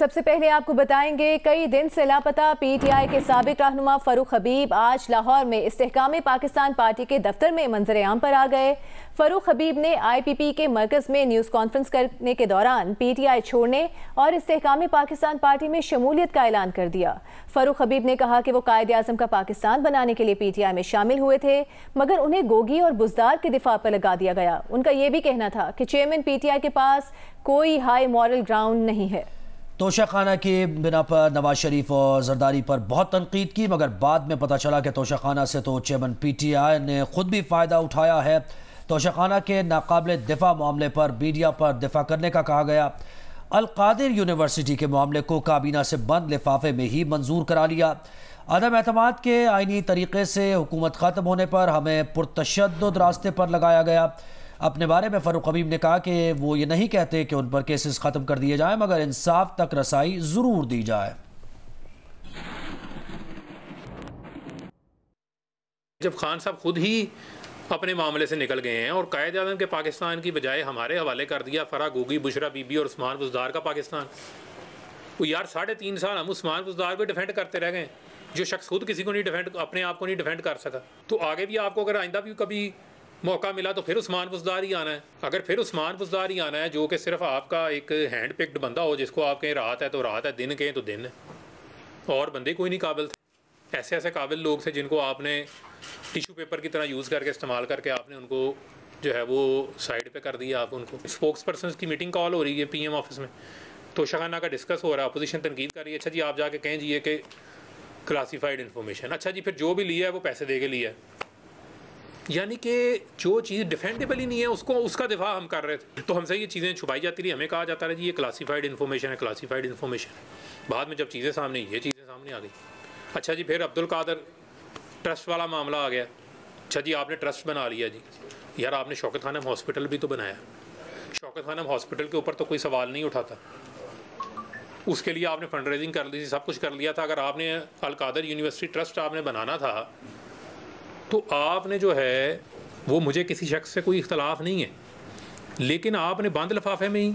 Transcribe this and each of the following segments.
सबसे पहले आपको बताएंगे, कई दिन से लापता पीटीआई के साबिक रहनुमा फरूख हबीब आज लाहौर में इस्तेहकाम पाकिस्तान पार्टी के दफ्तर में मंजर आम पर आ गए। फरूख हबीब ने IPP के मरकज में न्यूज़ कॉन्फ्रेंस करने के दौरान पीटीआई छोड़ने और इस्तेहकाम पाकिस्तान पार्टी में शमूलियत का ऐलान कर दिया। फरूख हबीब ने कहा कि वो कायदे आज़म का पाकिस्तान बनाने के लिए पीटीआई में शामिल हुए थे, मगर उन्हें गोगी और बुजदार के दिफा पर लगा दिया गया। उनका ये भी कहना था कि चेयरमैन पीटीआई के पास कोई हाई मॉरल ग्राउंड नहीं है। तोशाखाना के बिना पर नवाज शरीफ और जरदारी पर बहुत तनकीद की, मगर बाद में पता चला कि तोशाखाना से तो चेयरमैन पीटीआई ने खुद भी फ़ायदा उठाया है। तोशाखाना के नाकाबिल दिफा मामले पर मीडिया पर दिफा करने का कहा गया। अल-कादिर यूनिवर्सिटी के मामले को काबीना से बंद लिफाफे में ही मंजूर करा लिया। अदम एतमाद के आईनी तरीके से हुकूमत ख़त्म होने पर हमें पुरतशद्दुद रास्ते पर लगाया गया। अपने बारे में फ़रूख हबीब ने कहा कि वो ये नहीं कहते कि उन पर केसेस ख़त्म कर दिए जाएं, मगर इंसाफ तक रसाई ज़रूर दी जाए। जब खान साहब खुद ही अपने मामले से निकल गए हैं और कायदे आज़म के पाकिस्तान की बजाय हमारे हवाले कर दिया फरा गोगी, बुशरा बीबी और उस्मान बुजदार का पाकिस्तान, वो यार 3.5 साल हम उस्मान बुजदार को डिफेंड करते रह गए, जो शख्स खुद किसी को नहीं डिफेंड, अपने आप को नहीं डिफेंड कर सका। तो आगे भी आपको अगर आइंदा भी कभी मौका मिला तो फिर उस्मान बुजदार ही आना है। अगर फिर उस्मान बुजदार ही आना है जो कि सिर्फ आपका एक हैंड पिक्ड बंदा हो, जिसको आप कहें राहत है तो राहत है, दिन कहें तो दिन है, और बंदे कोई नहीं काबिल थे। ऐसे ऐसे काबिल लोग थे जिनको आपने टिशू पेपर की तरह यूज़ करके इस्तेमाल करके आपने उनको जो है वो साइड पे कर दिया। आप उनको स्पोक्स पर्सन की मीटिंग कॉल हो रही है PM ऑफिस में, तोशाखाना का डिस्कस हो रहा है, अपोजिशन तनकीद कर रही है। अच्छा जी आप जाके कहें जी ये कि क्लासीफाइड इन्फॉर्मेशन, अच्छा जी फिर जो भी लिया है वो पैसे दे के लिया है, यानी कि जो चीज़ डिफेंडेबल ही नहीं है उसको उसका दिफा हम कर रहे थे। तो हमसे ये चीज़ें छुपाई जाती रही, हमें कहा जाता रहा जी ये क्लासीफाइड इन्फॉर्मेशन है, क्लासीफाइड इन्फॉर्मेशन है। बाद में जब चीज़ें सामने, ये चीज़ें सामने आ गई। अच्छा जी फिर अब्दुल कादर ट्रस्ट वाला मामला आ गया। अच्छा जी आपने ट्रस्ट बना लिया जी, यार आपने शौकत खानम हॉस्पिटल भी तो बनाया। शौकत खानम हॉस्पिटल के ऊपर तो कोई सवाल नहीं उठाता, उसके लिए आपने फंड रेजिंग कर ली थी, सब कुछ कर लिया था। अगर आपने अल-कादिर यूनिवर्सिटी ट्रस्ट आपने बनाना था तो आपने जो है वो, मुझे किसी शख्स से कोई इख्तलाफ नहीं है, लेकिन आपने बंद लिफाफे में ही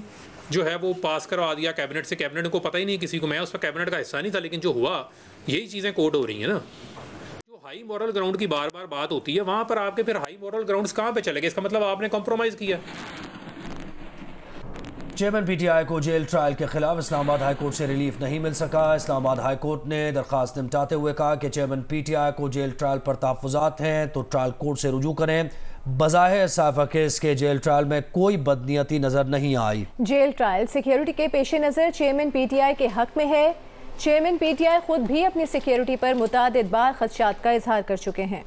जो है वो पास करवा दिया कैबिनेट से। कैबिनेट को पता ही नहीं किसी को, मैं उसका कैबिनेट का हिस्सा नहीं था, लेकिन जो हुआ यही चीज़ें कोड हो रही हैं ना। जो हाई मॉरल ग्राउंड की बार बार बात होती है, वहाँ पर आपके फिर हाई मॉरल ग्राउंड्स कहाँ पे चले गए? इसका मतलब आपने कॉम्प्रोमाइज़ किया। चेयरमैन पीटीआई को जेल ट्रायल के खिलाफ इस्लामाबाद हाई कोर्ट से रिलीफ नहीं मिल सका। इस्लामाबाद हाई कोर्ट ने दरख्वास्त निपटाते हुए कहा कि चेयरमैन पीटीआई को जेल ट्रायल पर तहफ़्फ़ुज़ात हैं तो ट्रायल कोर्ट से रुजू करें। बज़ाहिर साफ़ा केस के जेल ट्रायल में कोई बदनीयती नजर नहीं आई। जेल ट्रायल सिक्योरिटी के पेश नज़र चेयरमैन पीटीआई के हक में है। चेयरमैन पीटीआई खुद भी अपनी सिक्योरिटी पर मुतादिद बार खदशात का इजहार कर चुके हैं।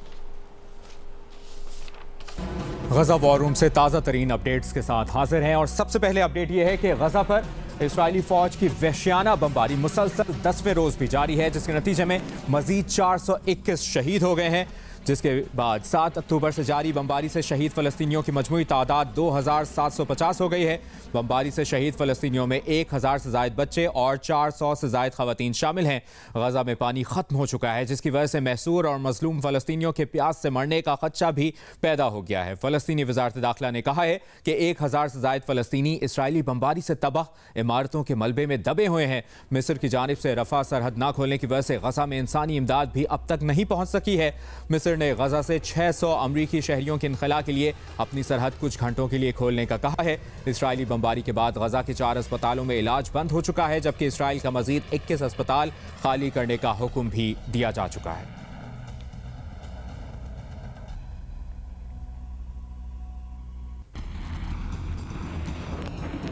गजा वॉर रूम से ताज़ा तरीन अपडेट्स के साथ हाजिर हैं और सबसे पहले अपडेट ये है कि गजा पर इस्राएली फौज की वहशियाना बमबारी मुसलसल 10वें रोज भी जारी है, जिसके नतीजे में मजीद 421 शहीद हो गए हैं, जिसके बाद 7 अक्टूबर से जारी बमबारी से शहीद फ़लस्तीनियों की मजमूई तादाद 2750 हो गई है। बमबारी से शहीद फ़लस्तीनियों में 1000 से ज़ायद बच्चे और 400 से ज़ायद ख़वातीन शामिल हैं। गजा में पानी ख़त्म हो चुका है, जिसकी वजह से महसूर और मजलूम फ़लस्तीनियों के प्यास से मरने का खदशा भी पैदा हो गया है। फ़लस्तीनी वज़ारत दाखिला ने कहा है कि 1000 से ज़ायद फ़लस्तीनी इसराइली बमबारी से तबाह इमारतों के मलबे में दबे हुए हैं। मिस्र की जानिब से रफ़ा सरहद न खोलने की वजह से गजा में इंसानी इमदाद भी अब तक नहीं पहुँच सकी है। मिस्र ने गजा से 600 अमरीकी शहरियों के इनखला के लिए अपनी सरहद कुछ घंटों के लिए खोलने का कहा है। इसराइली बमबारी के बाद गजा के 4 अस्पतालों में इलाज बंद हो चुका है, जबकि इसराइल का मजीद 21 अस्पताल खाली करने का हुक्म भी दिया जा चुका है।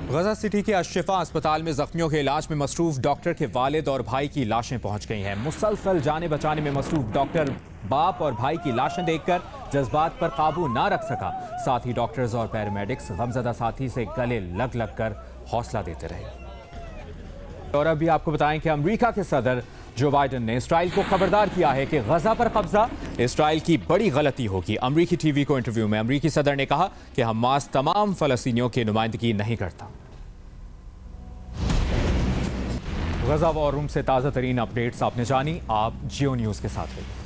गजा सिटी के अशफा अस्पताल में जख्मियों के इलाज में मसरूफ डॉक्टर के वालिद और भाई की लाशें पहुंच गई हैं। मुसलसल जाने बचाने में मसरूफ डॉक्टर बाप और भाई की लाशें देखकर जज्बात पर काबू ना रख सका। साथ ही डॉक्टर्स और पैरामेडिक्स गमजदा साथी से गले लग लग कर हौसला देते रहे। और अभी आपको बताएं कि अमेरिका के सदर जो बाइडेन ने इसराइल को खबरदार किया है कि गजा पर कब्जा इसराइल की बड़ी गलती होगी। अमेरिकी टीवी को इंटरव्यू में अमेरिकी सदर ने कहा कि हमास तमाम फलस्तीनियों की नुमाइंदगी नहीं करता। गजा वॉर रूम से ताज़ा तरीन अपडेट्स आपने जानी, आप जियो न्यूज़ के साथ रहिए।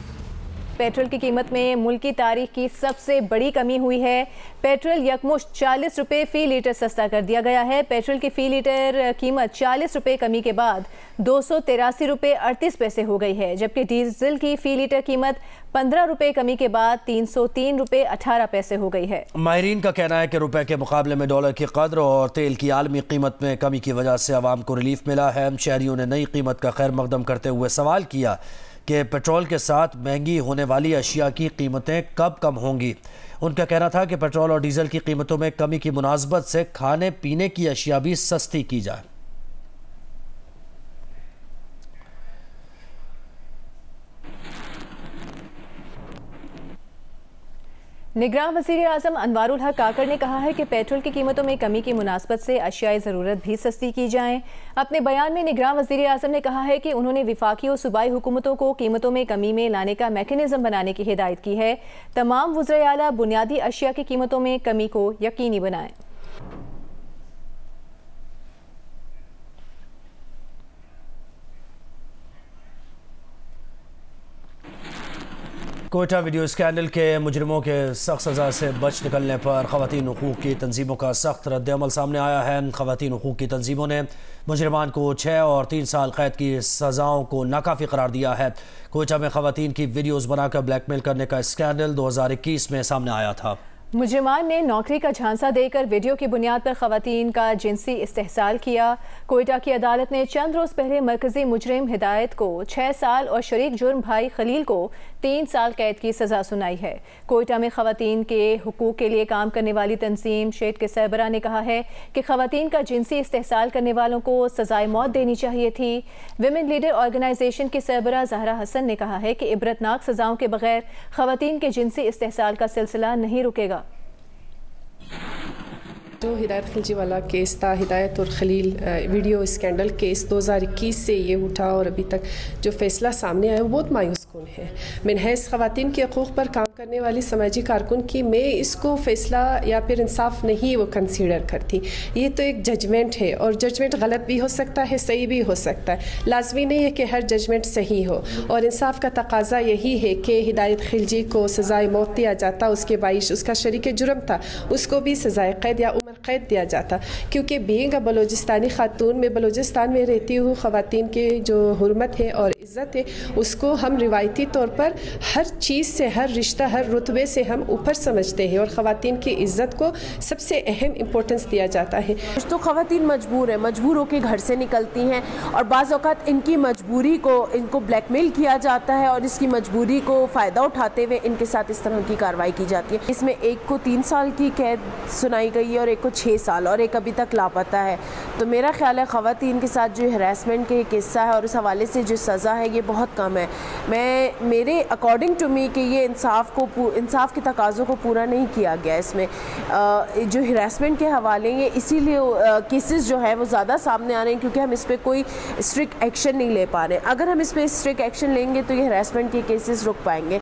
पेट्रोल की कीमत में मुल्की तारीख की सबसे बड़ी कमी हुई है। पेट्रोल यकमुश्त 40 रुपये फ़ी लीटर सस्ता कर दिया गया है। पेट्रोल की फ़ी लीटर कीमत 40 रुपये कमी के बाद 283 रुपये 38 पैसे हो गई है, जबकि डीजल की फ़ी लीटर कीमत 15 रुपये कमी के बाद 303 रुपये 18 पैसे हो गई है। माहिरीन का कहना है कि रुपए के मुकाबले में डॉलर की कद्र और तेल की आलमी कीमत में कमी की वजह से आवाम को रिलीफ मिला है। शहरियों ने नई कीमत का खैर मकदम करते हुए सवाल किया कि पेट्रोल के साथ महंगी होने वाली अशिया की कीमतें कब कम होंगी। उनका कहना था कि पेट्रोल और डीजल की कीमतों में कमी की मुनासबत से खाने पीने की अशिया भी सस्ती की जाए। निगरान वज़ीर आज़म अनवारुल हक काकड़ ने कहा है कि पेट्रोल की कीमतों में कमी की मुनासबत से अशियाए ज़रूरत भी सस्ती की जाएं। अपने बयान में निगरान वज़ीर आज़म ने कहा है कि उन्होंने विफाकी और सूबाई हुकूमतों को कीमतों में कमी में लाने का मैकेनिज़्म बनाने की हिदायत की है। तमाम वज़ीर आला बुनियादी अशिया की कीमतों में कमी को यकीनी बनाएं। कोयटा वीडियो स्कैंडल के मुजरिमों के सख्त सज़ा से बच निकलने पर ख़वातीन हुकूक़ की तंजीमों का सख्त रद्द-ए-अमल सामने आया है। ख़वातीन हुकूक़ की तंजीमों ने मुजरिमान को 6 और 3 साल कैद की सज़ाओं को नाकाफ़ी करार दिया है। कोयटा में ख़वातीन की वीडियोज़ बनाकर ब्लैकमेल करने का स्कैंडल 2021 में सामने आया था। मुजरिमान ने नौकरी का झांसा देकर वीडियो की बुनियाद पर ख़वातीन का जिनसी इस्तेहसाल किया। कोयटा की अदालत ने चंद रोज़ पहले मरकज़ी मुजरिम हिदायत को 6 साल और शरीक जुर्म भाई खलील को 3 साल कैद की सज़ा सुनाई है। कोयटा में ख़वातीन के हुकूक़ के लिए काम करने वाली तंजीम शेड के सरबरा ने कहा है कि ख़वातीन का जिनसी इस्तेहसाल करने वालों को सज़ाए मौत देनी चाहिए थी। विमेन लीडर ऑर्गेनाइजेशन की सरबरा ज़हरा हसन ने कहा है कि इबरतनाक सज़ाओं के बगैर ख़वातीन के जिनसी इस्तेहसाल का सिलसिला नहीं रुकेगा। जो हिदायत खिलजी वाला केस था, हिदायत और खलील वीडियो स्कैंडल केस 2021 से ये उठा और अभी तक जो फैसला सामने आया वो बहुत मायूस कुन है। मनहैस ख़वातीन के हकूक़ पर काम करने वाली समाजी कारकुन की मैं इसको फ़ैसला या फिर इंसाफ नहीं वो कंसीडर करती। ये तो एक जजमेंट है और जजमेंट गलत भी हो सकता है, सही भी हो सकता है। लाजमी नहीं है कि हर जजमेंट सही हो और इंसाफ का तकाजा यही है कि हिदायत खिलजी को सज़ाए मौत दिया जाता। उसके बाइश उसका शरीक जुर्म था, उसको भी सज़ाए कैद या कैद दिया जाता, क्योंकि बीइंग बलोचिस्तानी खातून में बलोचिस्तान में रहती हुई ख़वातीन की जो हुर्मत है और इज़्ज़त है उसको हम रिवायती तौर पर हर चीज़ से, हर रिश्ता, हर रुतबे से हम ऊपर समझते हैं और ख़वातीन की इज़्ज़त को सबसे अहम इम्पोर्टेंस दिया जाता है। तो ख़वातीन मजबूर होकर घर से निकलती हैं और बाज़ औक़ात इनकी मजबूरी को इनको ब्लैकमेल किया जाता है और इसकी मजबूरी को फ़ायदा उठाते हुए इनके साथ इस तरह की कार्रवाई की जाती है। इसमें एक को 3 साल की कैद सुनाई गई है और एक को 6 साल और एक अभी तक लापता है। तो मेरा ख्याल है ख़वातीन के साथ जो हरासमेंट के किस्सा है और उस हवाले से जो सज़ा है ये बहुत कम है। मेरे अकॉर्डिंग टू मी कि ये इंसाफ के तकाज़ों को पूरा नहीं किया गया। इसमें जो हरासमेंट के हवाले ये इसीलिए केसेस जो है वो ज़्यादा सामने आ रहे हैं क्योंकि हम इस पर कोई स्ट्रिक्ट एक्शन नहीं ले पा रहे। अगर हम इस पर स्ट्रिक्ट एक्शन लेंगे तो ये हरासमेंट के केसेस रुक पाएंगे।